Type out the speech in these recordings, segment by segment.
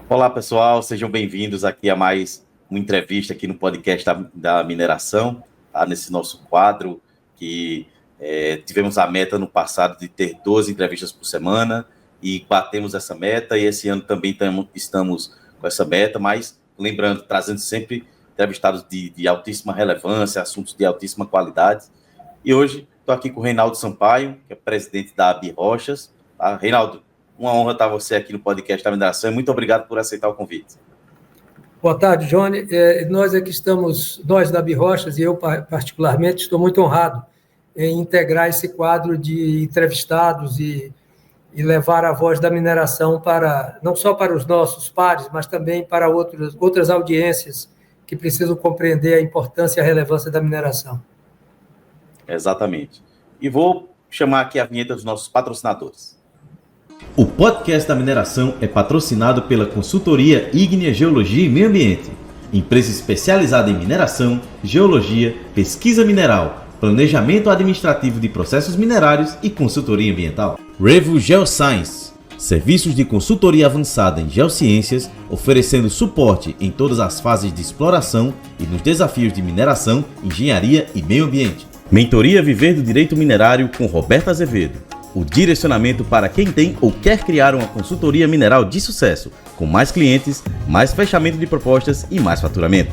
Olá, pessoal, sejam bem-vindos aqui a mais uma entrevista aqui no podcast da mineração, tá? Nesse nosso quadro que tivemos a meta no passado de ter 12 entrevistas por semana e batemos essa meta, e esse ano também estamos com essa meta, mas lembrando, trazendo sempre entrevistados de altíssima relevância, assuntos de altíssima qualidade. E hoje estou aqui com o Reinaldo Sampaio, que é presidente da AB Rochas. Tá? Reinaldo, uma honra estar você aqui no podcast da mineração e muito obrigado por aceitar o convite. Boa tarde, Johnny. Nós aqui estamos, nós da AB Rochas, e eu particularmente, estou muito honrado em integrar esse quadro de entrevistados e levar a voz da mineração para, não só para os nossos pares, mas também para outras audiências que precisam compreender a importância e a relevância da mineração. Exatamente. E vou chamar aqui a vinheta dos nossos patrocinadores. O podcast da mineração é patrocinado pela consultoria Ígnea Geologia e Meio Ambiente, empresa especializada em mineração, geologia, pesquisa mineral, planejamento administrativo de processos minerários e consultoria ambiental. Revo Geoscience, serviços de consultoria avançada em geociências, oferecendo suporte em todas as fases de exploração e nos desafios de mineração, engenharia e meio ambiente. Mentoria Viver do Direito Minerário com Roberto Azevedo. O direcionamento para quem tem ou quer criar uma consultoria mineral de sucesso, com mais clientes, mais fechamento de propostas e mais faturamento.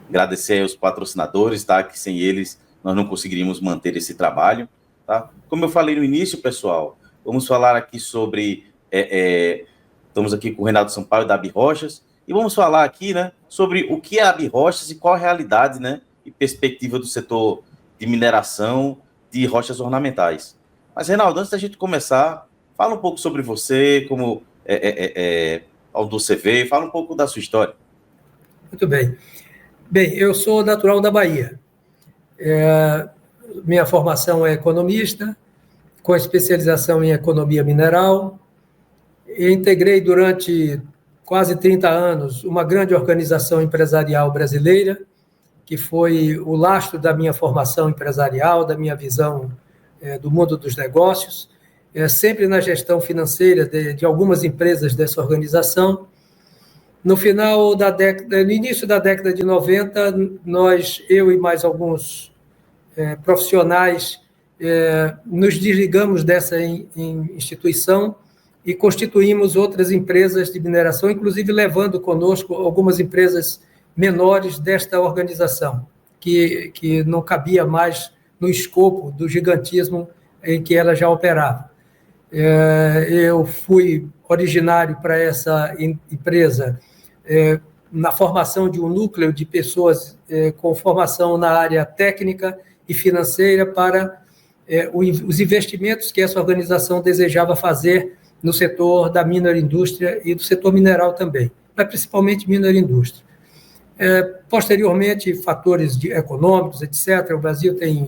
Agradecer aos patrocinadores, tá? Que sem eles nós não conseguiríamos manter esse trabalho. Tá? Como eu falei no início, pessoal, vamos falar aqui sobre... estamos aqui com o Reinaldo Sampaio, da AB Rochas, e vamos falar aqui, né, sobre o que é a AB Rochas e qual a realidade, né, e perspectiva do setor de mineração de rochas ornamentais. Mas, Reinaldo, antes da gente começar, fala um pouco sobre você, como onde você veio, fala um pouco da sua história. Muito bem. Bem, eu sou natural da Bahia. Minha formação é economista, com especialização em economia mineral. Eu integrei durante quase 30 anos uma grande organização empresarial brasileira, que foi o lastro da minha formação empresarial, da minha visão do mundo dos negócios, sempre na gestão financeira de algumas empresas dessa organização. No início da década de 90, eu e mais alguns profissionais, nos desligamos dessa instituição e constituímos outras empresas de mineração, inclusive levando conosco algumas empresas menores desta organização, que não cabia mais no escopo do gigantismo em que ela já operava. Eu fui originário para essa empresa na formação de um núcleo de pessoas com formação na área técnica e financeira para os investimentos que essa organização desejava fazer no setor da mineroindústria e do setor mineral também, mas principalmente mineroindústria. Posteriormente, fatores econômicos, etc. O Brasil tem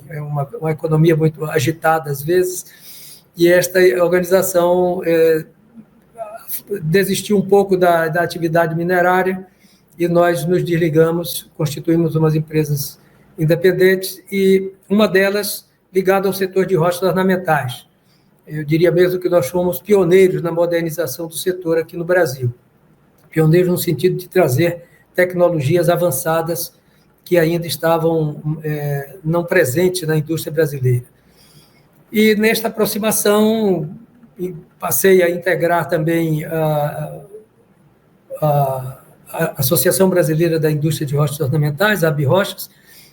uma economia muito agitada às vezes, e esta organização desistiu um pouco da atividade minerária e nós nos desligamos, constituímos umas empresas independentes e uma delas ligada ao setor de rochas ornamentais. Eu diria mesmo que nós fomos pioneiros na modernização do setor aqui no Brasil. Pioneiros no sentido de trazer tecnologias avançadas que ainda estavam não presentes na indústria brasileira. E nesta aproximação, passei a integrar também a Associação Brasileira da Indústria de Rochas Ornamentais, a AB Rochas,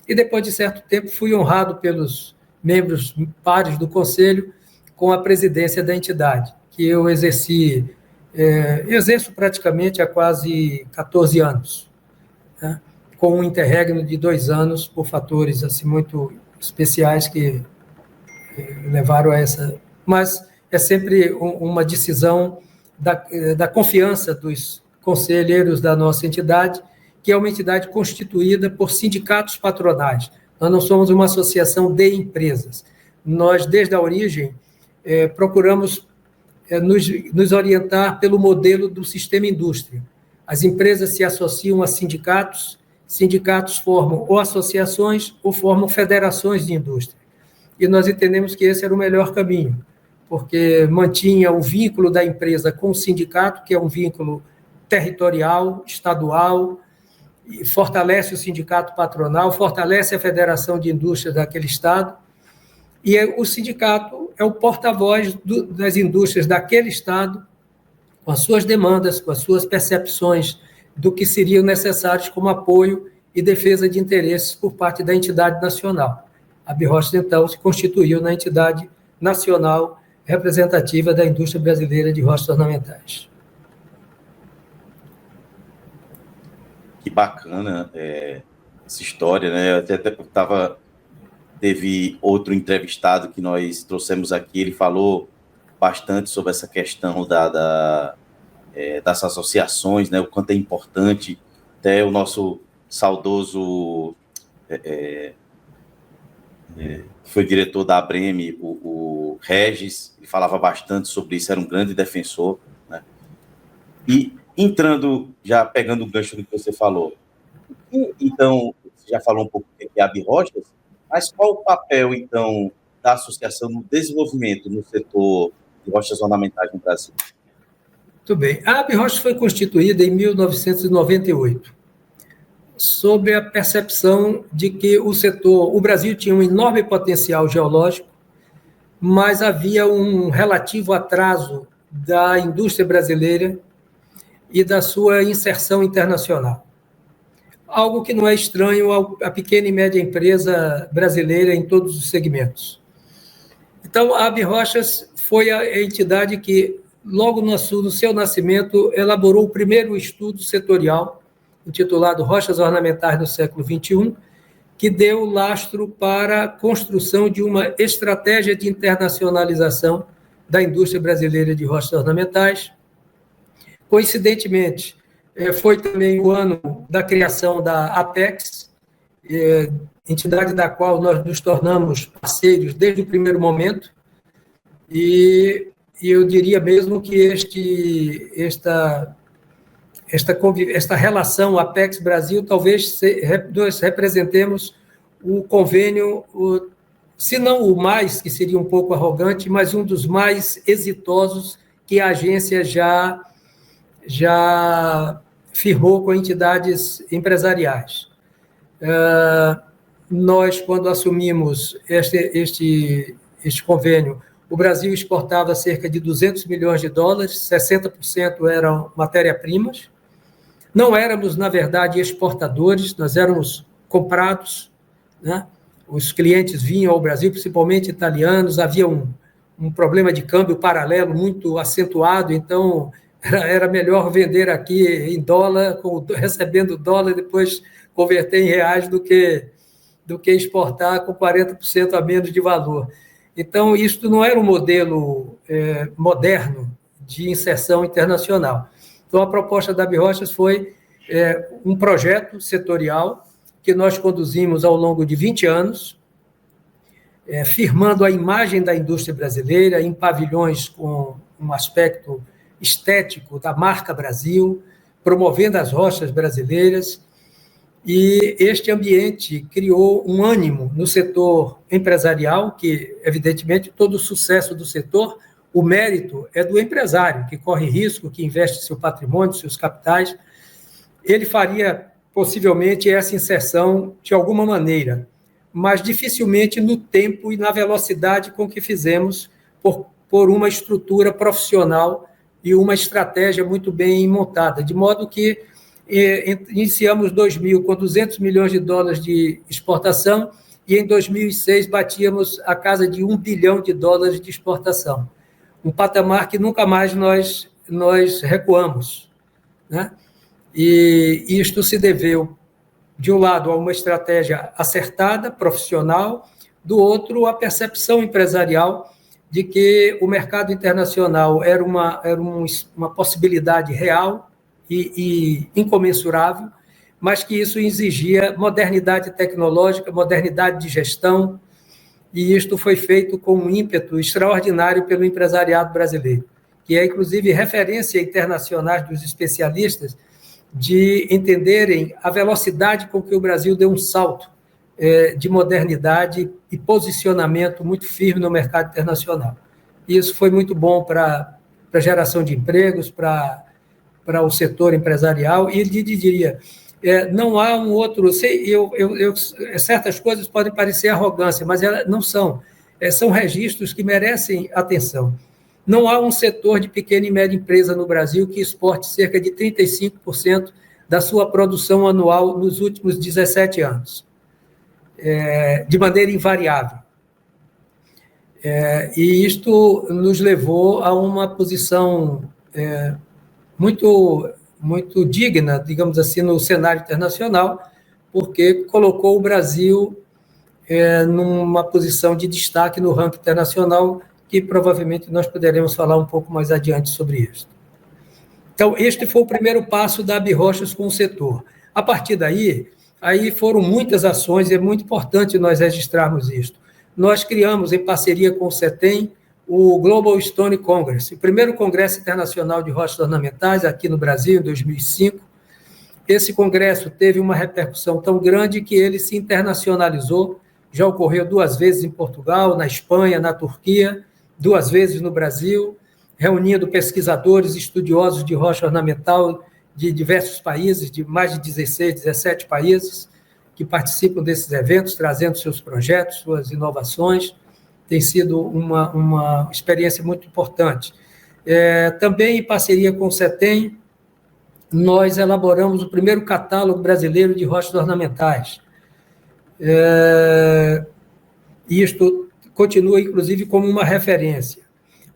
e depois de certo tempo fui honrado pelos membros pares do Conselho com a presidência da entidade, que eu exerço praticamente há quase 14 anos, né? Com um interregno de 2 anos por fatores assim, muito especiais que levaram a essa... Mas é sempre uma decisão da confiança dos conselheiros da nossa entidade, que é uma entidade constituída por sindicatos patronais. Nós não somos uma associação de empresas. Nós, desde a origem, procuramos nos orientar pelo modelo do sistema indústria. As empresas se associam a sindicatos, sindicatos formam ou associações ou formam federações de indústria. E nós entendemos que esse era o melhor caminho, porque mantinha o vínculo da empresa com o sindicato, que é um vínculo territorial, estadual, e fortalece o sindicato patronal, fortalece a federação de indústrias daquele estado, e o sindicato é o porta-voz das indústrias daquele estado, com as suas demandas, com as suas percepções do que seriam necessários como apoio e defesa de interesses por parte da entidade nacional. A Birrochas, então, se constituiu na entidade nacional representativa da indústria brasileira de rochas ornamentais. Que bacana essa história, né? Teve outro entrevistado que nós trouxemos aqui, ele falou bastante sobre essa questão das associações, né? O quanto é importante. Até o nosso saudoso foi diretor da ABREME, o Regis, ele falava bastante sobre isso, era um grande defensor, né? E entrando, já pegando o gancho do que você falou, então, você já falou um pouco do que é a Birrochas, mas qual o papel, então, da associação no desenvolvimento no setor de rochas ornamentais no Brasil? Muito bem. A Birrochas foi constituída em 1998, sob a percepção de que o Brasil tinha um enorme potencial geológico, mas havia um relativo atraso da indústria brasileira e da sua inserção internacional. Algo que não é estranho à pequena e média empresa brasileira em todos os segmentos. Então, a Birrochas foi a entidade que, logo no seu nascimento, elaborou o primeiro estudo setorial, intitulado Rochas Ornamentais no Século XXI, que deu lastro para a construção de uma estratégia de internacionalização da indústria brasileira de rochas ornamentais. Coincidentemente, foi também o ano da criação da Apex, entidade da qual nós nos tornamos parceiros desde o primeiro momento, e eu diria mesmo que esta relação Apex Brasil, talvez nós representemos o convênio, se não o mais, que seria um pouco arrogante, mas um dos mais exitosos que a agência já firmou com entidades empresariais. Nós, quando assumimos este convênio, o Brasil exportava cerca de 200 milhões de dólares, 60% eram matéria-primas. Não éramos, na verdade, exportadores, nós éramos comprados, né? Os clientes vinham ao Brasil, principalmente italianos, havia um problema de câmbio paralelo muito acentuado, então era melhor vender aqui em dólar, recebendo dólar e depois converter em reais do que exportar com 40% a menos de valor. Então, isso não era um modelo moderno de inserção internacional. Então, a proposta da Birrochas foi um projeto setorial que nós conduzimos ao longo de 20 anos, firmando a imagem da indústria brasileira em pavilhões com um aspecto estético da marca Brasil, promovendo as rochas brasileiras, e este ambiente criou um ânimo no setor empresarial, que, evidentemente, todo o sucesso do setor, o mérito é do empresário, que corre risco, que investe seu patrimônio, seus capitais. Ele faria, possivelmente, essa inserção de alguma maneira, mas dificilmente no tempo e na velocidade com que fizemos por uma estrutura profissional e uma estratégia muito bem montada, de modo que iniciamos 2000 com 200 milhões de dólares de exportação e em 2006 batíamos a casa de 1 bilhão de dólares de exportação. Um patamar que nunca mais nós recuamos, né? E isto se deveu, de um lado, a uma estratégia acertada, profissional, do outro, a percepção empresarial de que o mercado internacional era uma possibilidade real e incomensurável, mas que isso exigia modernidade tecnológica, modernidade de gestão, e isto foi feito com um ímpeto extraordinário pelo empresariado brasileiro, que é, inclusive, referência internacional dos especialistas de entenderem a velocidade com que o Brasil deu um salto de modernidade e posicionamento muito firme no mercado internacional. E isso foi muito bom para a geração de empregos, para para o setor empresarial, e ele diria, não há um outro... certas coisas podem parecer arrogância, mas elas não são. São registros que merecem atenção. Não há um setor de pequena e média empresa no Brasil que exporte cerca de 35% da sua produção anual nos últimos 17 anos, de maneira invariável. E isto nos levou a uma posição muito digna, digamos assim, no cenário internacional, porque colocou o Brasil numa posição de destaque no ranking internacional, que provavelmente nós poderemos falar um pouco mais adiante sobre isso. Então, este foi o primeiro passo da Abrochas com o setor. A partir daí foram muitas ações, e é muito importante nós registrarmos isto. Nós criamos, em parceria com o CETEM, o Global Stone Congress, o primeiro congresso internacional de rochas ornamentais aqui no Brasil, em 2005. Esse congresso teve uma repercussão tão grande que ele se internacionalizou, já ocorreu 2 vezes em Portugal, na Espanha, na Turquia, 2 vezes no Brasil, reunindo pesquisadores, estudiosos de rocha ornamental de diversos países, de mais de 16, 17 países, que participam desses eventos, trazendo seus projetos, suas inovações. Tem sido uma experiência muito importante. Também, em parceria com o CETEM, nós elaboramos o primeiro catálogo brasileiro de rochas ornamentais. E isto continua, inclusive, como uma referência.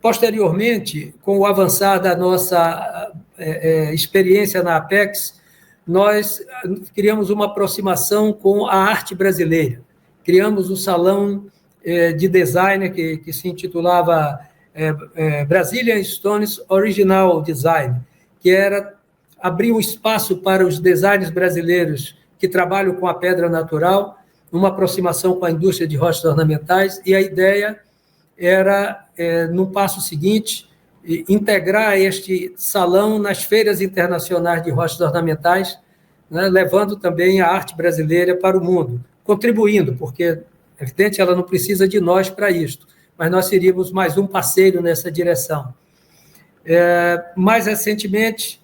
Posteriormente, com o avançar da nossa experiência na Apex, nós criamos uma aproximação com a arte brasileira. Criamos um salão de design que se intitulava Brazilian Stones Original Design, que era abrir um espaço para os designers brasileiros que trabalham com a pedra natural, uma aproximação com a indústria de rochas ornamentais, e a ideia era, no passo seguinte, integrar este salão nas feiras internacionais de rochas ornamentais, né, levando também a arte brasileira para o mundo, contribuindo, porque, é evidente, ela não precisa de nós para isto, mas nós seríamos mais um parceiro nessa direção. Mais recentemente,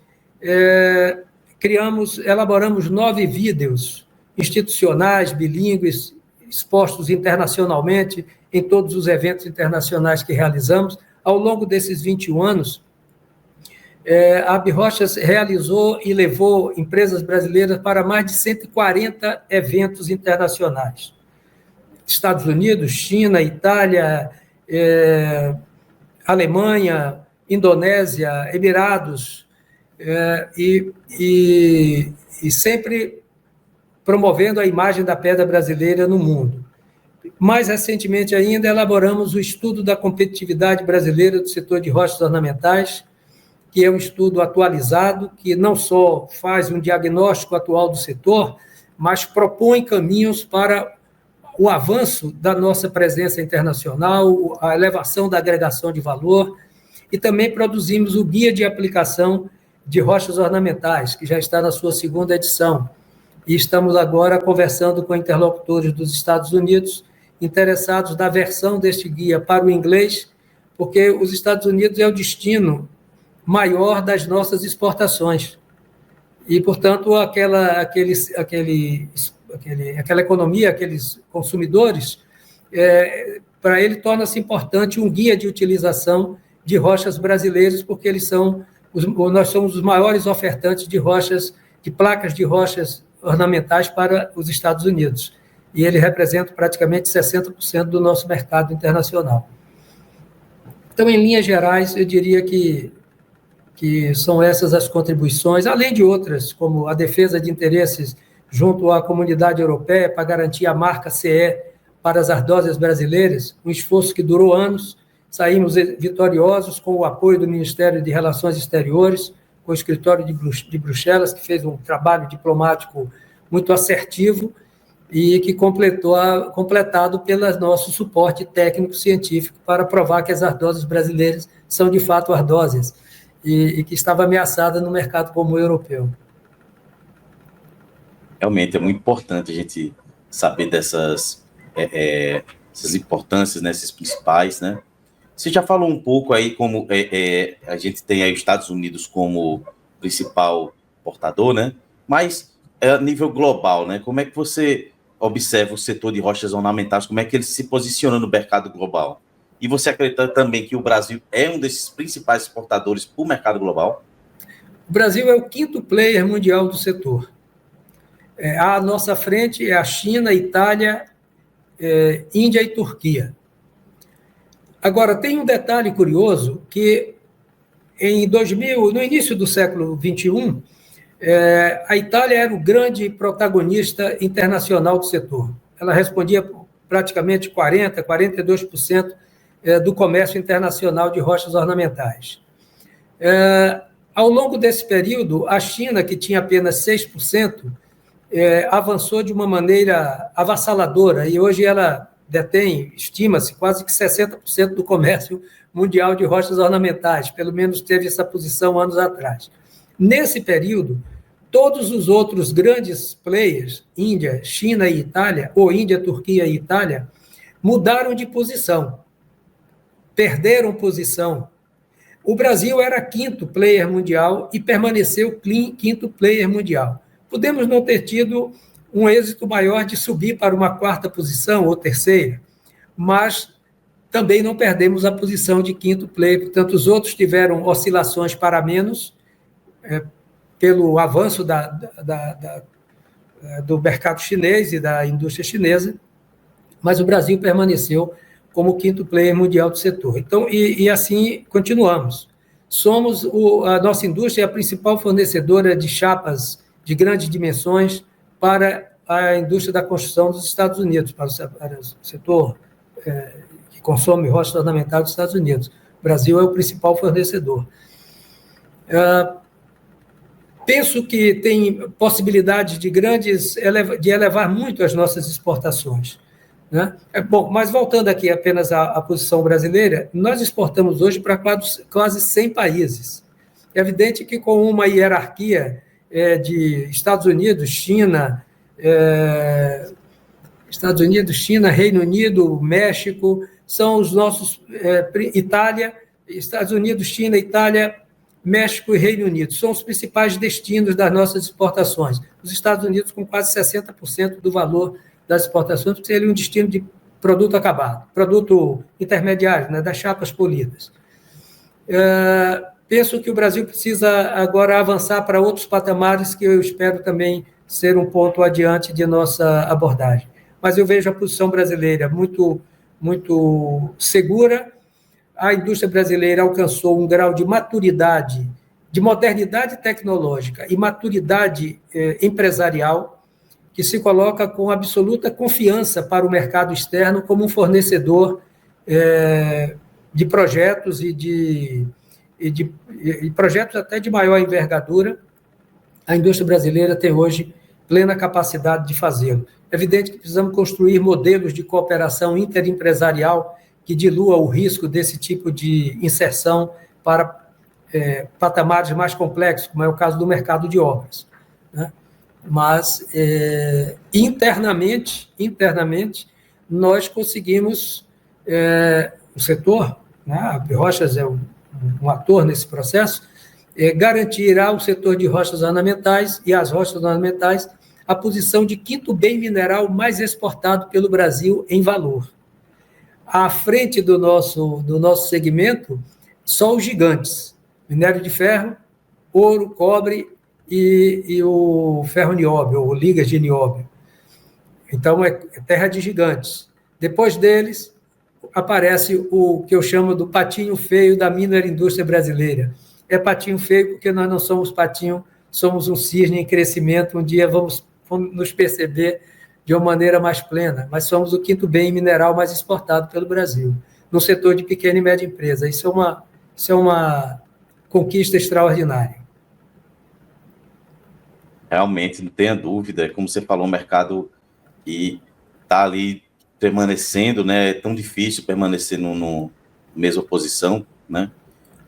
elaboramos 9 vídeos institucionais, bilíngues, expostos internacionalmente em todos os eventos internacionais que realizamos. Ao longo desses 21 anos, a Abrochas realizou e levou empresas brasileiras para mais de 140 eventos internacionais. Estados Unidos, China, Itália, Alemanha, Indonésia, Emirados, e sempre promovendo a imagem da pedra brasileira no mundo. Mais recentemente ainda, elaboramos o estudo da competitividade brasileira do setor de rochas ornamentais, que é um estudo atualizado, que não só faz um diagnóstico atual do setor, mas propõe caminhos para o avanço da nossa presença internacional, a elevação da agregação de valor, e também produzimos o Guia de Aplicação de Rochas Ornamentais, que já está na sua 2ª edição, e estamos agora conversando com interlocutores dos Estados Unidos, interessados na versão deste guia para o inglês, porque os Estados Unidos é o destino maior das nossas exportações. E, portanto, aquela economia, aqueles consumidores, para ele torna-se importante um guia de utilização de rochas brasileiras, porque nós somos os maiores ofertantes de rochas, de placas de rochas ornamentais para os Estados Unidos. E ele representa praticamente 60% do nosso mercado internacional. Então, em linhas gerais, eu diria que são essas as contribuições, além de outras, como a defesa de interesses junto à comunidade europeia para garantir a marca CE para as ardósias brasileiras, um esforço que durou anos. Saímos vitoriosos com o apoio do Ministério de Relações Exteriores, com o escritório de Bruxelas, que fez um trabalho diplomático muito assertivo e que completado pelo nosso suporte técnico-científico para provar que as ardósias brasileiras são, de fato, ardósias e que estava ameaçada no mercado comum europeu. Realmente é muito importante a gente saber essas importâncias, né, esses principais, né? Você já falou um pouco aí como a gente tem aí os Estados Unidos como principal portador, né? Mas a nível global, né? Como é que você observa o setor de rochas ornamentais, como é que ele se posiciona no mercado global? E você acredita também que o Brasil é um desses principais exportadores para o mercado global? O Brasil é o 5º player mundial do setor. À nossa frente é a China, Itália, Índia e Turquia. Agora, tem um detalhe curioso que no início do século XXI, a Itália era o grande protagonista internacional do setor. Ela respondia por praticamente 42% do comércio internacional de rochas ornamentais. Ao longo desse período, a China, que tinha apenas 6%, avançou de uma maneira avassaladora e hoje ela detém, estima-se, quase que 60% do comércio mundial de rochas ornamentais, pelo menos teve essa posição anos atrás. Nesse período, todos os outros grandes players, Índia, China e Itália, ou Índia, Turquia e Itália, mudaram de posição, perderam posição. O Brasil era 5º player mundial e permaneceu 5º player mundial. Podemos não ter tido um êxito maior de subir para uma 4ª posição ou 3ª, mas também não perdemos a posição de 5º player. Portanto, os outros tiveram oscilações para menos, pelo avanço do mercado chinês e da indústria chinesa, mas o Brasil permaneceu como o 5º player mundial do setor. Então, e assim continuamos. A nossa indústria é a principal fornecedora de chapas de grandes dimensões para a indústria da construção dos Estados Unidos, para o setor que consome rochas ornamentais dos Estados Unidos. O Brasil é o principal fornecedor. Penso que tem possibilidade de elevar muito as nossas exportações, né? Bom, mas voltando aqui apenas à posição brasileira, nós exportamos hoje para quase 100 países. É evidente que com uma hierarquia de Estados Unidos, China, Reino Unido, México, são os nossos, Itália, Estados Unidos, China, Itália, México e Reino Unido, são os principais destinos das nossas exportações. Os Estados Unidos com quase 60% do valor das exportações, porque ele é um destino de produto acabado, produto intermediário, né, das chapas polidas. Penso que o Brasil precisa agora avançar para outros patamares que eu espero também ser um ponto adiante de nossa abordagem. Mas eu vejo a posição brasileira muito, muito segura. A indústria brasileira alcançou um grau de maturidade, de modernidade tecnológica e maturidade empresarial, que se coloca com absoluta confiança para o mercado externo como um fornecedor de projetos e projetos até de maior envergadura. A indústria brasileira tem hoje plena capacidade de fazê-lo. É evidente que precisamos construir modelos de cooperação interempresarial que dilua o risco desse tipo de inserção para patamares mais complexos, como é o caso do mercado de obras, né? Mas, internamente, nós conseguimos, o setor, né, a Rochas é um ator nesse processo, garantir ao setor de rochas ornamentais e às rochas ornamentais a posição de 5º bem mineral mais exportado pelo Brasil em valor. À frente do nosso segmento, só os gigantes, minério de ferro, ouro, cobre e o ferro nióbio, ou ligas de nióbio. Então, é terra de gigantes. Depois deles, aparece o que eu chamo do patinho feio da mineroindústria brasileira. É patinho feio porque nós não somos patinho, somos um cisne em crescimento. Um dia vamos nos perceber de uma maneira mais plena, mas somos o 5º bem mineral mais exportado pelo Brasil, no setor de pequena e média empresa. Isso é uma conquista extraordinária. Realmente, não tenha dúvida, como você falou, o mercado está ali permanecendo, né? É tão difícil permanecer no mesma posição, né?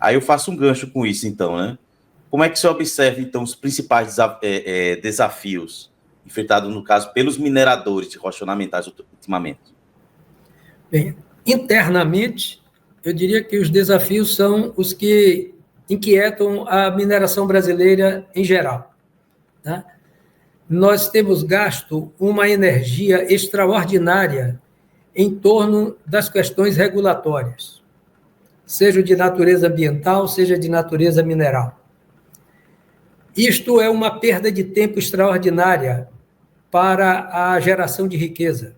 Aí eu faço um gancho com isso, então, né? Como é que você observa, então, os principais desafios enfrentados, no caso, pelos mineradores de rochas ornamentais ultimamente? Bem, internamente, eu diria que os desafios são os que inquietam a mineração brasileira em geral, né? Nós temos gasto uma energia extraordinária em torno das questões regulatórias, seja de natureza ambiental, seja de natureza mineral. Isto é uma perda de tempo extraordinária para a geração de riqueza.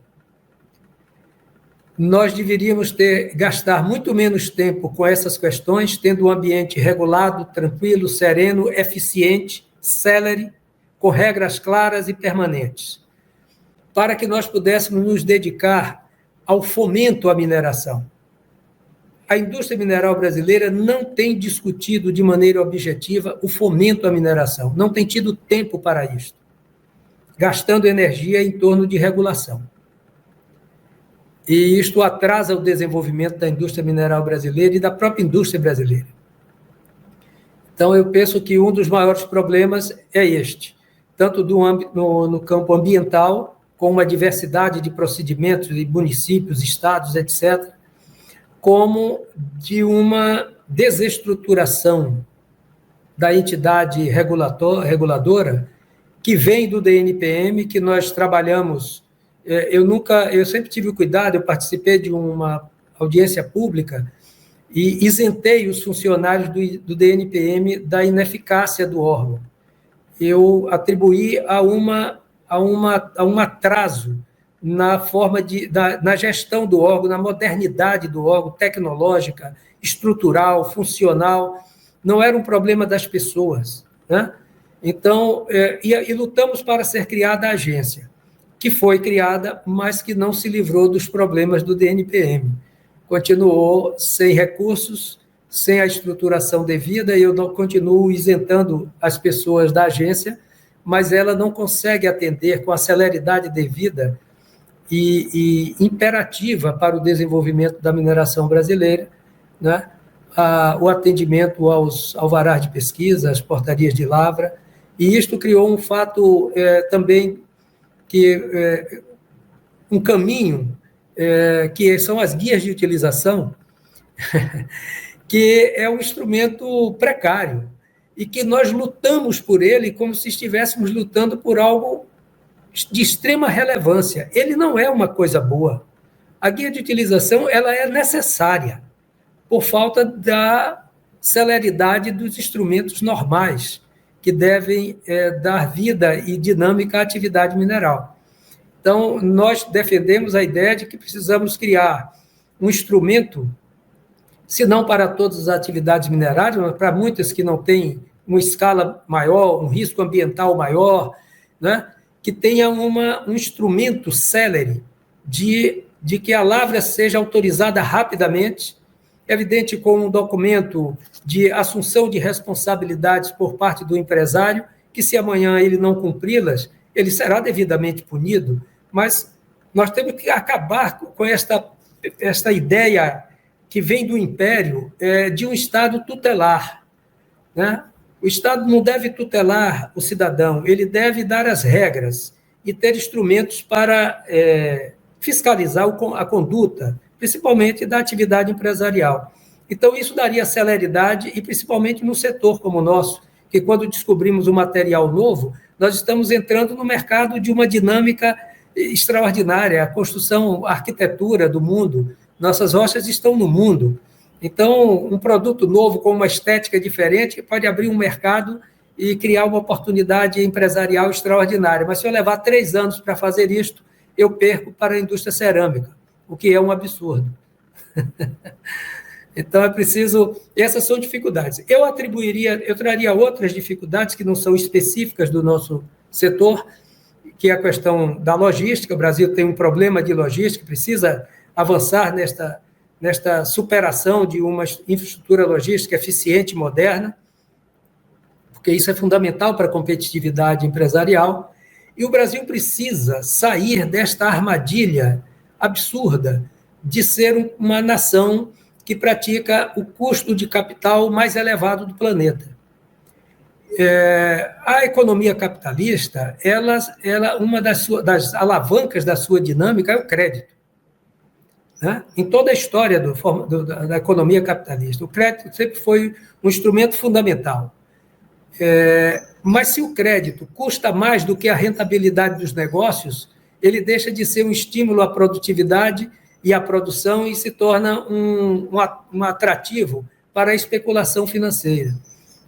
Nós deveríamos gastar muito menos tempo com essas questões, tendo um ambiente regulado, tranquilo, sereno, eficiente, célere, com regras claras e permanentes, para que nós pudéssemos nos dedicar ao fomento à mineração. A indústria mineral brasileira não tem discutido de maneira objetiva o fomento à mineração, não tem tido tempo para isso, gastando energia em torno de regulação. E isto atrasa o desenvolvimento da indústria mineral brasileira e da própria indústria brasileira. Então, eu penso que um dos maiores problemas é este, tanto no campo ambiental, com uma diversidade de procedimentos de municípios, estados, etc., como de uma desestruturação da entidade reguladora que vem do DNPM, que nós trabalhamos. Eu sempre tive o cuidado, eu participei de uma audiência pública e isentei os funcionários do DNPM da ineficácia do órgão. Eu atribuí a um atraso na forma na gestão do órgão, na modernidade do órgão, tecnológica, estrutural, funcional. Não era um problema das pessoas, né? Então, e lutamos para ser criada a agência, que foi criada, mas que não se livrou dos problemas do DNPM. Continuou sem recursos, sem a estruturação devida, e eu continuo isentando as pessoas da agência, mas ela não consegue atender com a celeridade devida e imperativa para o desenvolvimento da mineração brasileira, né? O atendimento aos alvarás de pesquisa, às portarias de lavra, e isto criou um fato também, um caminho, que são as guias de utilização, que é um instrumento precário, e que nós lutamos por ele como se estivéssemos lutando por algo de extrema relevância. Ele não é uma coisa boa. A guia de utilização ela é necessária, por falta da celeridade dos instrumentos normais, que devem dar vida e dinâmica à atividade mineral. Então, nós defendemos a ideia de que precisamos criar um instrumento, se não para todas as atividades minerárias, mas para muitas que não têm uma escala maior, um risco ambiental maior, né? Que tenha um instrumento célere de que a lavra seja autorizada rapidamente, evidente com um documento de assunção de responsabilidades por parte do empresário, que se amanhã ele não cumpri-las, ele será devidamente punido, mas nós temos que acabar com esta ideia que vem do Império de um Estado tutelar, né? O Estado não deve tutelar o cidadão, ele deve dar as regras e ter instrumentos para fiscalizar a conduta, principalmente da atividade empresarial. Então, isso daria celeridade, e principalmente no setor como o nosso, que quando descobrimos um material novo, nós estamos entrando no mercado de uma dinâmica extraordinária, a construção, a arquitetura do mundo, nossas rochas estão no mundo. Então, um produto novo com uma estética diferente pode abrir um mercado e criar uma oportunidade empresarial extraordinária. Mas se eu levar 3 anos para fazer isto, eu perco para a indústria cerâmica, o que é um absurdo. Então, é preciso... Essas são dificuldades. Eu traria outras dificuldades que não são específicas do nosso setor, que é a questão da logística. O Brasil tem um problema de logística, precisa avançar nesta superação de uma infraestrutura logística eficiente e moderna, porque isso é fundamental para a competitividade empresarial, e o Brasil precisa sair desta armadilha absurda de ser uma nação que pratica o custo de capital mais elevado do planeta. A economia capitalista, uma das alavancas da sua dinâmica é o crédito. né? Em toda a história da economia capitalista. O crédito sempre foi um instrumento fundamental. Mas se o crédito custa mais do que a rentabilidade dos negócios, ele deixa de ser um estímulo à produtividade e à produção e se torna um atrativo para a especulação financeira.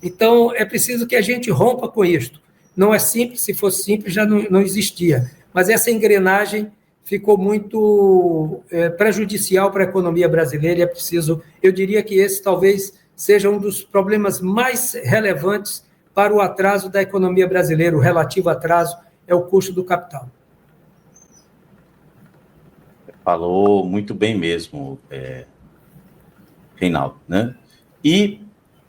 Então, é preciso que a gente rompa com isto. Não é simples, se fosse simples já não existia. Mas essa engrenagem ficou muito prejudicial para a economia brasileira e é preciso, eu diria que esse talvez seja um dos problemas mais relevantes para o atraso da economia brasileira, o relativo atraso é o custo do capital. Falou muito bem mesmo, Reinaldo, né? E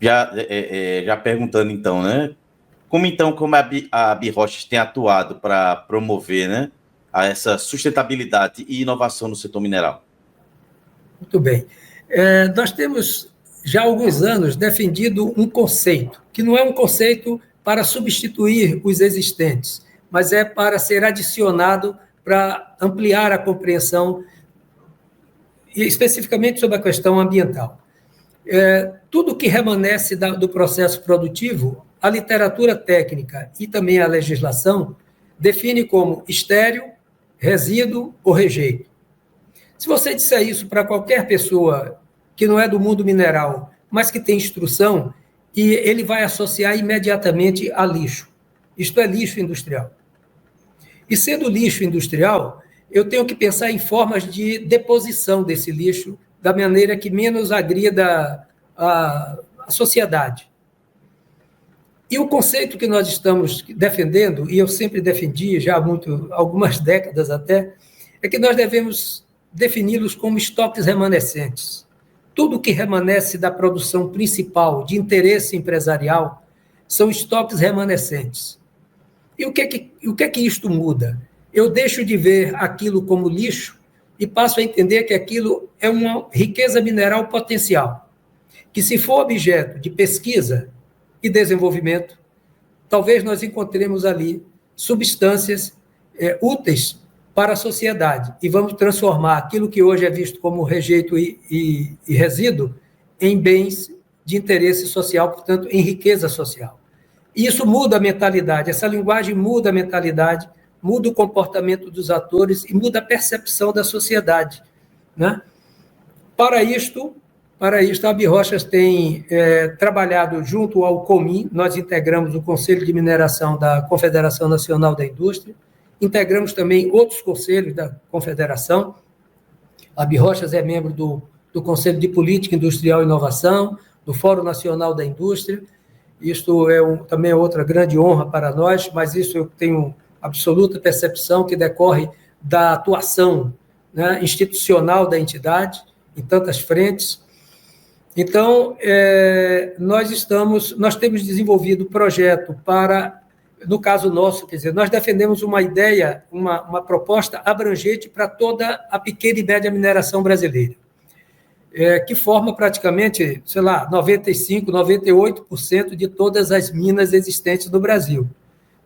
já perguntando então, né? Como a BIROCHES tem atuado para promover, né, essa sustentabilidade e inovação no setor mineral? Muito bem. Nós temos já há alguns anos defendido um conceito, que não é um conceito para substituir os existentes, mas é para ser adicionado para ampliar a compreensão, e especificamente sobre a questão ambiental. Tudo que remanesce do processo produtivo, a literatura técnica e também a legislação define como estéril, resíduo ou rejeito. Se você disser isso para qualquer pessoa que não é do mundo mineral, mas que tem instrução, e ele vai associar imediatamente a lixo. Isto é lixo industrial. E sendo lixo industrial, eu tenho que pensar em formas de deposição desse lixo da maneira que menos agrida a sociedade. E o conceito que nós estamos defendendo, e eu sempre defendi, já há algumas décadas até, é que nós devemos defini-los como estoques remanescentes. Tudo que remanesce da produção principal de interesse empresarial são estoques remanescentes. E o que é que isto muda? Eu deixo de ver aquilo como lixo e passo a entender que aquilo é uma riqueza mineral potencial, que se for objeto de pesquisa e desenvolvimento, talvez nós encontremos ali substâncias úteis para a sociedade e vamos transformar aquilo que hoje é visto como rejeito e resíduo em bens de interesse social, portanto, em riqueza social. E isso muda a mentalidade, essa linguagem muda a mentalidade, muda o comportamento dos atores e muda a percepção da sociedade, né? Para isto, a BIROCHES tem trabalhado junto ao COMIN, nós integramos o Conselho de Mineração da Confederação Nacional da Indústria, integramos também outros conselhos da Confederação, a BIROCHES é membro do Conselho de Política Industrial e Inovação, do Fórum Nacional da Indústria, isto também é outra grande honra para nós, mas isso eu tenho absoluta percepção que decorre da atuação, né, institucional da entidade, em tantas frentes. Então, nós temos desenvolvido projeto para, no caso nosso, quer dizer, nós defendemos uma ideia, uma proposta abrangente para toda a pequena e média mineração brasileira, que forma praticamente, 95%, 98% de todas as minas existentes no Brasil.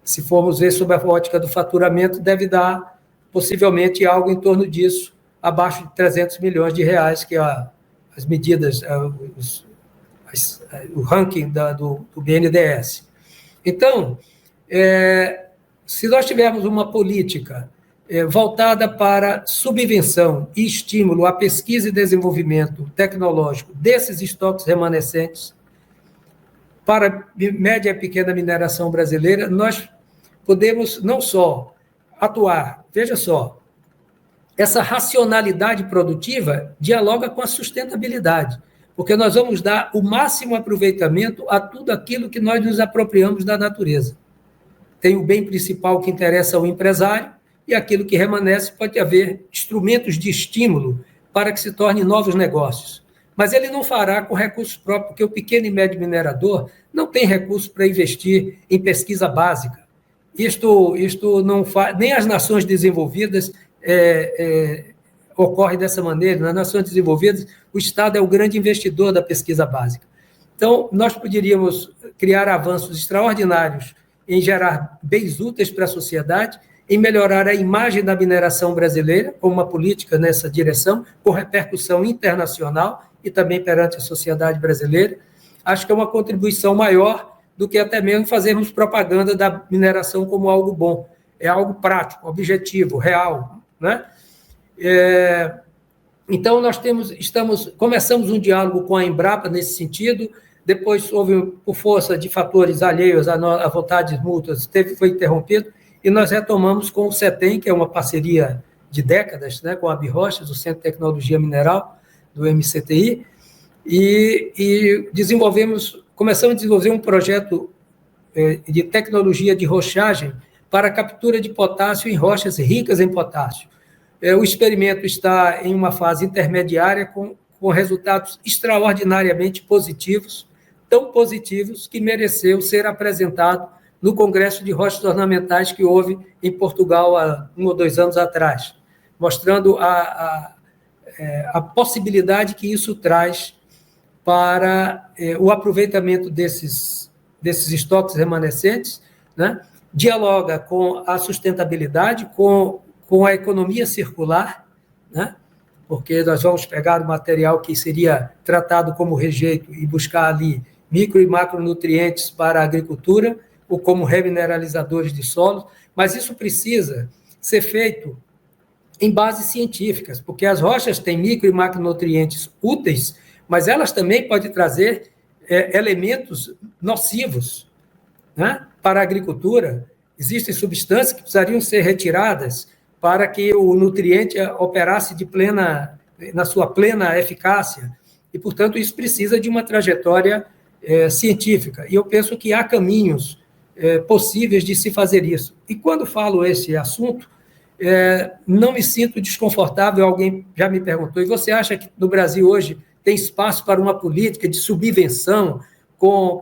Se formos ver sob a ótica do faturamento, deve dar possivelmente algo em torno disso, abaixo de 300 milhões de reais, que as medidas, o ranking do BNDES. Então, se nós tivermos uma política voltada para subvenção e estímulo à pesquisa e desenvolvimento tecnológico desses estoques remanescentes, para a média e pequena mineração brasileira, nós podemos não só atuar, veja só, essa racionalidade produtiva dialoga com a sustentabilidade, porque nós vamos dar o máximo aproveitamento a tudo aquilo que nós nos apropriamos da natureza. Tem o bem principal que interessa ao empresário e aquilo que remanesce pode haver instrumentos de estímulo para que se tornem novos negócios. Mas ele não fará com recursos próprios, porque o pequeno e médio minerador não tem recurso para investir em pesquisa básica. Isto não faz, nem as nações desenvolvidas ocorre dessa maneira. Nas nações desenvolvidas, o Estado é o grande investidor da pesquisa básica. Então, nós poderíamos criar avanços extraordinários em gerar bens úteis para a sociedade em melhorar a imagem da mineração brasileira, com uma política nessa direção, com repercussão internacional e também perante a sociedade brasileira. Acho que é uma contribuição maior do que até mesmo fazermos propaganda da mineração como algo bom. É algo prático, objetivo, real, né? Então, nós começamos um diálogo com a Embrapa nesse sentido, depois houve, por força de fatores alheios à vontade mútuas, foi interrompido, e nós retomamos com o CETEM, que é uma parceria de décadas, né, com a Abrochas, o Centro de Tecnologia Mineral, do MCTI, e começamos a desenvolver um projeto de tecnologia de rochagem para a captura de potássio em rochas ricas em potássio. O experimento está em uma fase intermediária com resultados extraordinariamente positivos, tão positivos que mereceu ser apresentado no Congresso de Rochas Ornamentais que houve em Portugal há 1 ou 2 anos atrás, mostrando a possibilidade que isso traz para o aproveitamento desses estoques remanescentes, né? Dialoga com a sustentabilidade, com a economia circular, né? Porque nós vamos pegar o material que seria tratado como rejeito e buscar ali micro e macronutrientes para a agricultura, ou como remineralizadores de solos, mas isso precisa ser feito em bases científicas, porque as rochas têm micro e macronutrientes úteis, mas elas também podem trazer elementos nocivos, né, para a agricultura. Existem substâncias que precisariam ser retiradas para que o nutriente operasse na sua plena eficácia, e, portanto, isso precisa de uma trajetória científica, e eu penso que há caminhos possíveis de se fazer isso. E quando falo esse assunto, não me sinto desconfortável. Alguém já me perguntou, e você acha que no Brasil hoje tem espaço para uma política de subvenção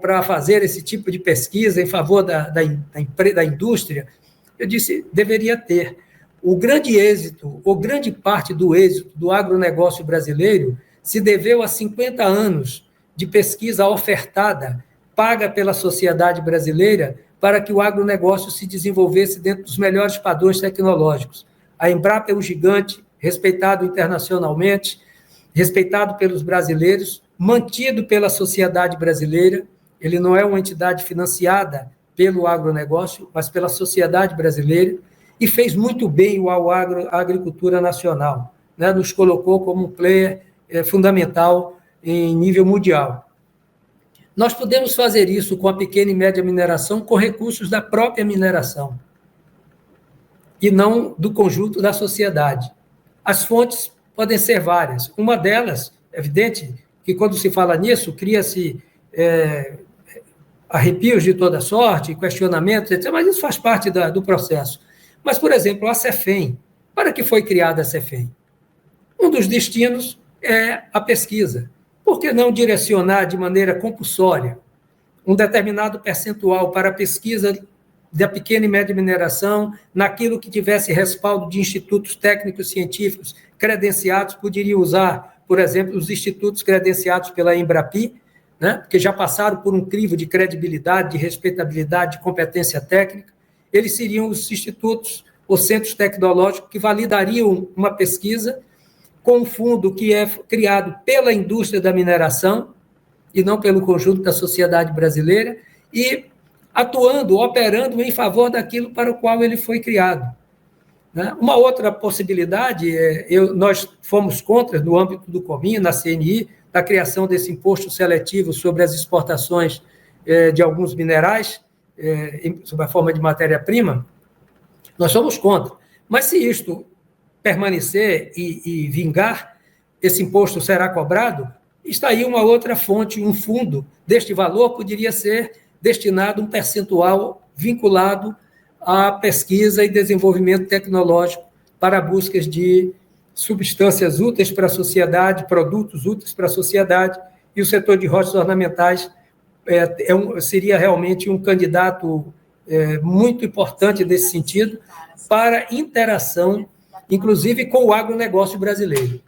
para fazer esse tipo de pesquisa em favor da indústria? Eu disse, deveria ter. O grande êxito, ou grande parte do êxito do agronegócio brasileiro se deveu a 50 anos de pesquisa ofertada, paga pela sociedade brasileira, para que o agronegócio se desenvolvesse dentro dos melhores padrões tecnológicos. A Embrapa é um gigante, respeitado internacionalmente, respeitado pelos brasileiros, mantido pela sociedade brasileira. Ele não é uma entidade financiada pelo agronegócio, mas pela sociedade brasileira, e fez muito bem à agricultura nacional, né? Nos colocou como um player fundamental em nível mundial. Nós podemos fazer isso com a pequena e média mineração com recursos da própria mineração e não do conjunto da sociedade. As fontes podem ser várias. Uma delas, é evidente que quando se fala nisso, cria-se arrepios de toda sorte, questionamentos, etc., mas isso faz parte do processo. Mas, por exemplo, a Cefem. Para que foi criada a Cefem? Um dos destinos é a pesquisa. Por que não direcionar de maneira compulsória um determinado percentual para a pesquisa da pequena e média mineração, naquilo que tivesse respaldo de institutos técnicos científicos credenciados? Poderia usar, por exemplo, os institutos credenciados pela Embrapi, né, porque já passaram por um crivo de credibilidade, de respeitabilidade, de competência técnica. Eles seriam os institutos, os centros tecnológicos que validariam uma pesquisa com um fundo que é criado pela indústria da mineração e não pelo conjunto da sociedade brasileira, e atuando, operando em favor daquilo para o qual ele foi criado. Uma outra possibilidade, nós fomos contra, no âmbito do COMIN, na CNI, da criação desse imposto seletivo sobre as exportações de alguns minerais, sob a forma de matéria-prima. Nós somos contra. Mas se isto permanecer e vingar, esse imposto será cobrado, está aí uma outra fonte, um fundo deste valor poderia ser destinado um percentual vinculado à pesquisa e desenvolvimento tecnológico para buscas de substâncias úteis para a sociedade, produtos úteis para a sociedade, e o setor de rochas ornamentais seria realmente um candidato muito importante nesse sentido, para interação, inclusive com o agronegócio brasileiro.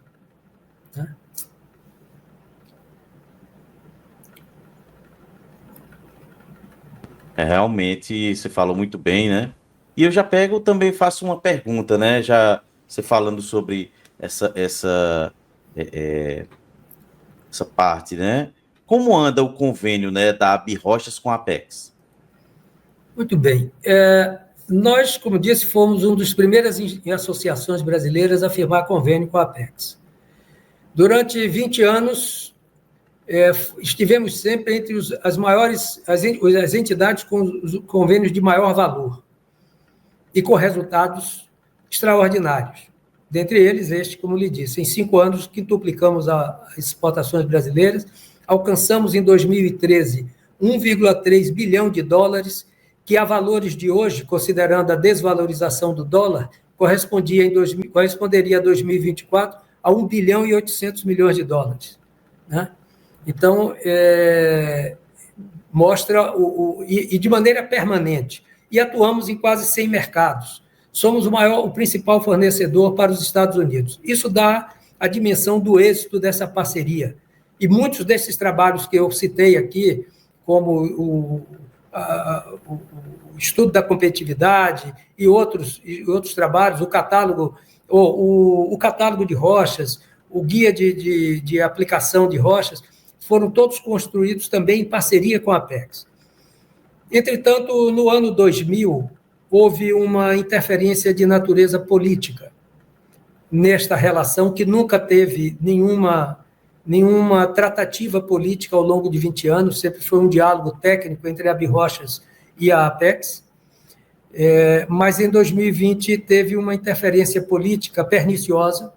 Realmente, você falou muito bem, né? E eu já pego, também faço uma pergunta, né? Já você falando sobre essa parte, né? Como anda o convênio, né, da Abirrochas com a Apex? Muito bem. Nós, como disse, fomos uma das primeiras associações brasileiras a firmar convênio com a Apex. Durante 20 anos, estivemos sempre entre as entidades com os convênios de maior valor e com resultados extraordinários. Dentre eles, este, como lhe disse, em 5 anos, quintuplicamos as exportações brasileiras, alcançamos em 2013 $1,3 bilhão, que a valores de hoje, considerando a desvalorização do dólar, corresponderia a 2024 a $1 bilhão e 800 milhões, né? Então, mostra, e de maneira permanente, e atuamos em quase 100 mercados. Somos o principal fornecedor para os Estados Unidos. Isso dá a dimensão do êxito dessa parceria. E muitos desses trabalhos que eu citei aqui, como o estudo da competitividade e outros trabalhos, o catálogo de rochas, o guia de aplicação de rochas, foram todos construídos também em parceria com a Apex. Entretanto, no ano 2000, houve uma interferência de natureza política nesta relação, que nunca teve nenhuma tratativa política ao longo de 20 anos, sempre foi um diálogo técnico entre a Abirrochas e a Apex, mas em 2020 teve uma interferência política perniciosa,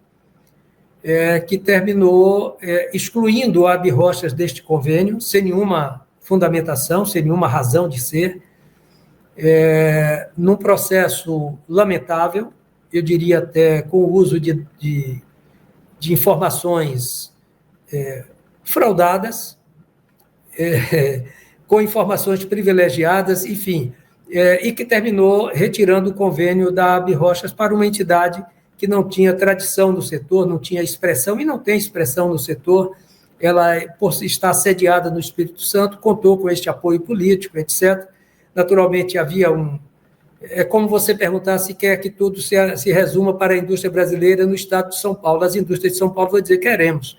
que terminou excluindo a Abirrochas deste convênio, sem nenhuma fundamentação, sem nenhuma razão de ser, num processo lamentável, eu diria até com o uso de informações fraudadas, com informações privilegiadas, enfim, e que terminou retirando o convênio da Abirrochas para uma entidade que não tinha tradição no setor, não tinha expressão, e não tem expressão no setor. Ela, por estar sediada no Espírito Santo, contou com este apoio político, etc. Naturalmente, havia é como você perguntar se quer que tudo se resuma para a indústria brasileira no estado de São Paulo. As indústrias de São Paulo vão dizer que queremos,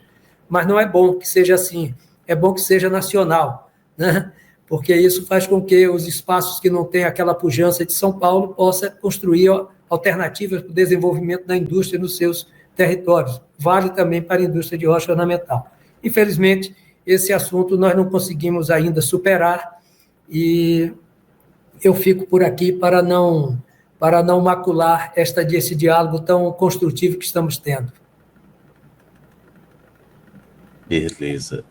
mas não é bom que seja assim, é bom que seja nacional, né? Porque isso faz com que os espaços que não têm aquela pujança de São Paulo possam construir alternativas para o desenvolvimento da indústria nos seus territórios. Vale também para a indústria de rocha ornamental. Infelizmente, esse assunto nós não conseguimos ainda superar, e eu fico por aqui para não macular esse diálogo tão construtivo que estamos tendo. Beleza.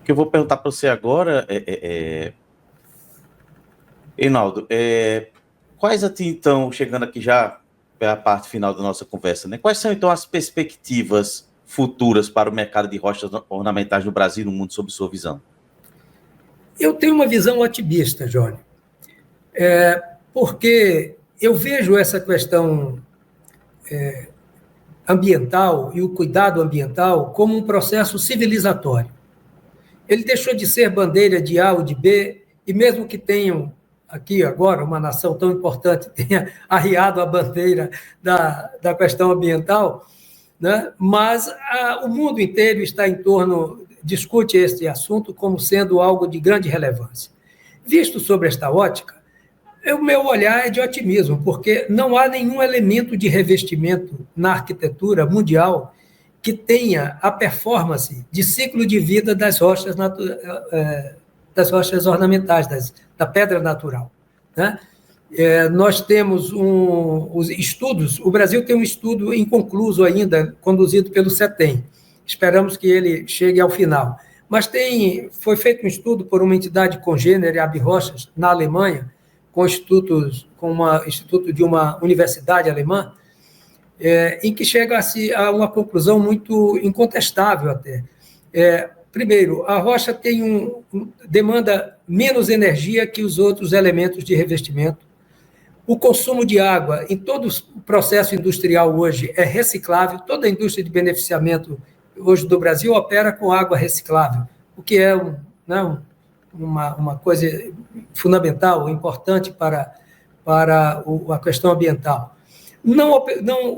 O que eu vou perguntar para você agora, Reinaldo, quais, então, chegando aqui já para a parte final da nossa conversa, né? Quais são, então, as perspectivas futuras para o mercado de rochas ornamentais no Brasil e no mundo, sob sua visão? Eu tenho uma visão otimista, Johnny, porque eu vejo essa questão ambiental e o cuidado ambiental como um processo civilizatório. Ele deixou de ser bandeira de A ou de B, e mesmo que tenham aqui agora uma nação tão importante tenha arriado a bandeira da questão ambiental, né? Mas o mundo inteiro está discute este assunto como sendo algo de grande relevância. Visto sobre esta ótica, o meu olhar é de otimismo, porque não há nenhum elemento de revestimento na arquitetura mundial que tenha a performance de ciclo de vida das rochas ornamentais, da pedra natural, né? Nós temos os estudos, o Brasil tem um estudo inconcluso ainda, conduzido pelo CETEM. Esperamos que ele chegue ao final. Mas foi feito um estudo por uma entidade congênere, a Abirrochas, na Alemanha, com instituto de uma universidade alemã, em que chega-se a uma conclusão muito incontestável até. Primeiro, a rocha demanda menos energia que os outros elementos de revestimento. O consumo de água em todo o processo industrial hoje é reciclável. Toda a indústria de beneficiamento hoje do Brasil opera com água reciclável, o que é uma coisa fundamental, importante para para a questão ambiental. Não,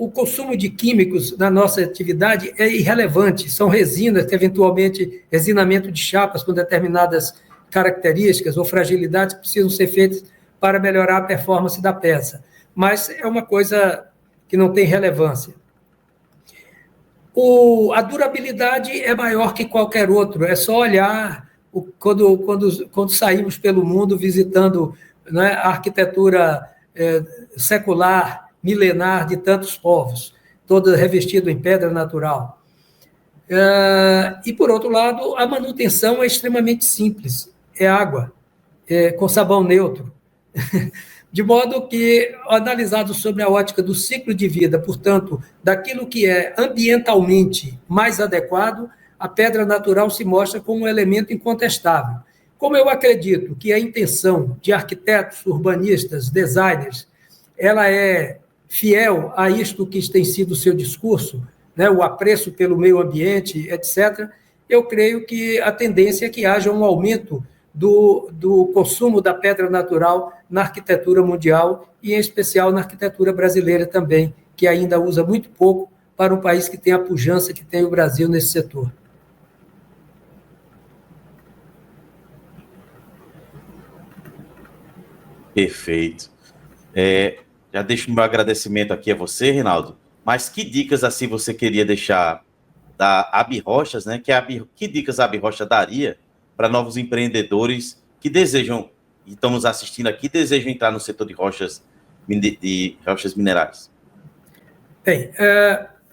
o consumo de químicos na nossa atividade é irrelevante, são resinas que, eventualmente, resinamento de chapas com determinadas características ou fragilidades que precisam ser feitas para melhorar a performance da peça, mas é uma coisa que não tem relevância. A durabilidade é maior que qualquer outro, é só olhar quando saímos pelo mundo visitando, né, a arquitetura secular, milenar de tantos povos, toda revestida em pedra natural. E, por outro lado, a manutenção é extremamente simples, é água, com sabão neutro. De modo que, analisado sobre a ótica do ciclo de vida, portanto, daquilo que é ambientalmente mais adequado, a pedra natural se mostra como um elemento incontestável. Como eu acredito que a intenção de arquitetos, urbanistas, designers, ela é fiel a isto que tem sido o seu discurso, né, o apreço pelo meio ambiente, etc., eu creio que a tendência é que haja um aumento do consumo da pedra natural na arquitetura mundial e, em especial, na arquitetura brasileira também, que ainda usa muito pouco para um país que tem a pujança que tem o Brasil nesse setor. Perfeito. Já deixo o meu agradecimento aqui a você, Reinaldo, mas que dicas assim você queria deixar da Abirrochas, né? Que dicas a Abirrocha daria para novos empreendedores que desejam, e estão nos assistindo aqui, desejam entrar no setor de rochas minerais? Bem,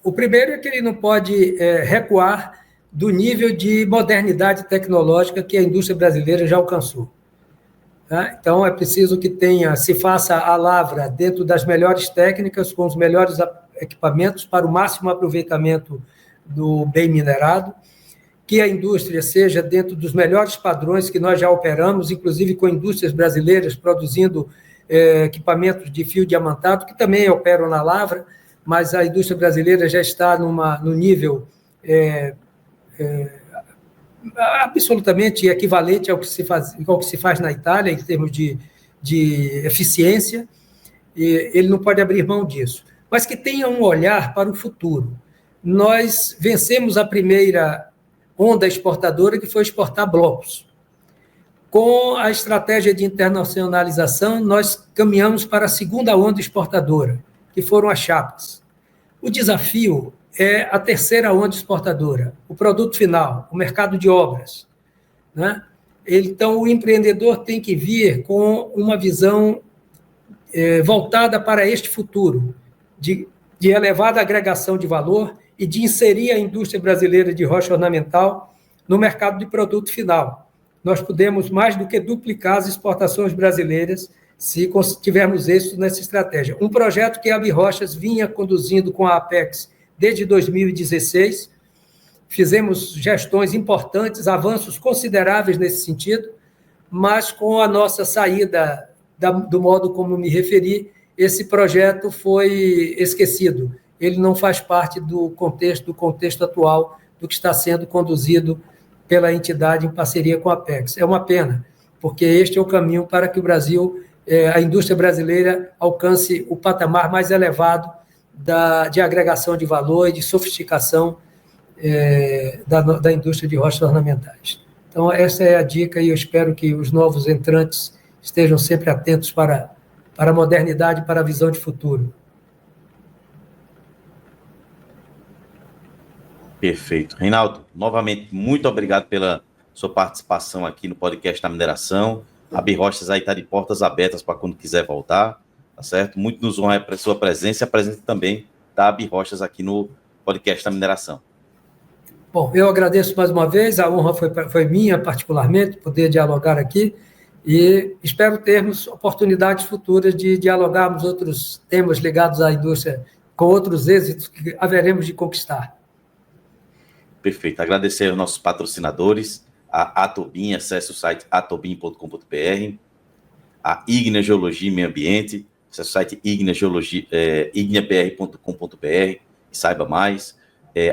o primeiro é que ele não pode recuar do nível de modernidade tecnológica que a indústria brasileira já alcançou. Tá? Então, é preciso que se faça a lavra dentro das melhores técnicas, com os melhores equipamentos para o máximo aproveitamento do bem minerado, que a indústria seja dentro dos melhores padrões que nós já operamos, inclusive com indústrias brasileiras produzindo equipamentos de fio diamantado, que também operam na lavra, mas a indústria brasileira já está no nível absolutamente equivalente ao que se faz na Itália, em termos de eficiência, e ele não pode abrir mão disso. Mas que tenha um olhar para o futuro. Nós vencemos a primeira onda exportadora, que foi exportar blocos. Com a estratégia de internacionalização, nós caminhamos para a segunda onda exportadora, que foram as chapas. O desafio é a terceira onda exportadora, o produto final, o mercado de obras, né? Então, o empreendedor tem que vir com uma visão voltada para este futuro, de elevada agregação de valor e de inserir a indústria brasileira de rocha ornamental no mercado de produto final. Nós podemos mais do que duplicar as exportações brasileiras se tivermos êxito nessa estratégia. Um projeto que a Abirrochas vinha conduzindo com a Apex desde 2016, fizemos gestões importantes, avanços consideráveis nesse sentido, mas com a nossa saída do modo como me referi, esse projeto foi esquecido. Ele não faz parte do contexto atual do que está sendo conduzido pela entidade em parceria com a Apex. É uma pena, porque este é o caminho para que o Brasil, a indústria brasileira, alcance o patamar mais elevado de agregação de valor e de sofisticação da indústria de rochas ornamentais. Então, essa é a dica, e eu espero que os novos entrantes estejam sempre atentos para a modernidade, para a visão de futuro. Perfeito. Reinaldo, novamente, muito obrigado pela sua participação aqui no podcast da mineração. A Abirrochas aí está de portas abertas para quando quiser voltar, tá certo? Muito nos honra a sua presença e a presença também da Abirrochas aqui no podcast da mineração. Bom, eu agradeço mais uma vez, a honra foi minha particularmente, poder dialogar aqui, e espero termos oportunidades futuras de dialogarmos outros temas ligados à indústria, com outros êxitos que haveremos de conquistar. Perfeito. Agradecer aos nossos patrocinadores, a Atobin, acesse o site atobin.com.br, a Ígnea Geologia e Meio Ambiente, acesse o site igneabr.com.br e saiba mais.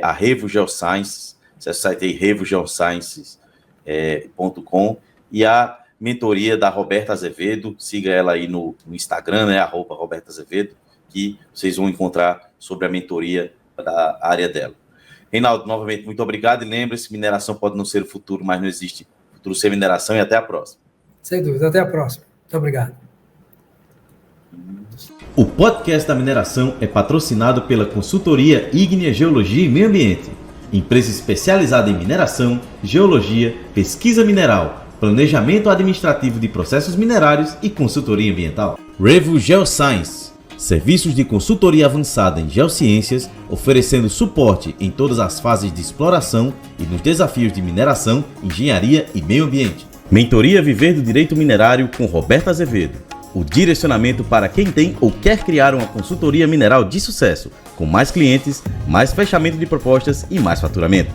A Revo Geosciences, acesse o site revogeosciences.com, e a mentoria da Roberta Azevedo. Siga ela aí no Instagram, né, @Roberta Azevedo, que vocês vão encontrar sobre a mentoria da área dela. Reinaldo, novamente, muito obrigado. E lembre-se, mineração pode não ser o futuro, mas não existe futuro sem mineração. E até a próxima. Sem dúvida, até a próxima. Muito obrigado. O podcast da mineração é patrocinado pela consultoria Ígnea Geologia e Meio Ambiente, empresa especializada em mineração, geologia, pesquisa mineral, planejamento administrativo de processos minerários e consultoria ambiental. Revo Geoscience, serviços de consultoria avançada em geociências, oferecendo suporte em todas as fases de exploração e nos desafios de mineração, engenharia e meio ambiente. Mentoria Viver do Direito Minerário com Roberta Azevedo. O direcionamento para quem tem ou quer criar uma consultoria mineral de sucesso, com mais clientes, mais fechamento de propostas e mais faturamento.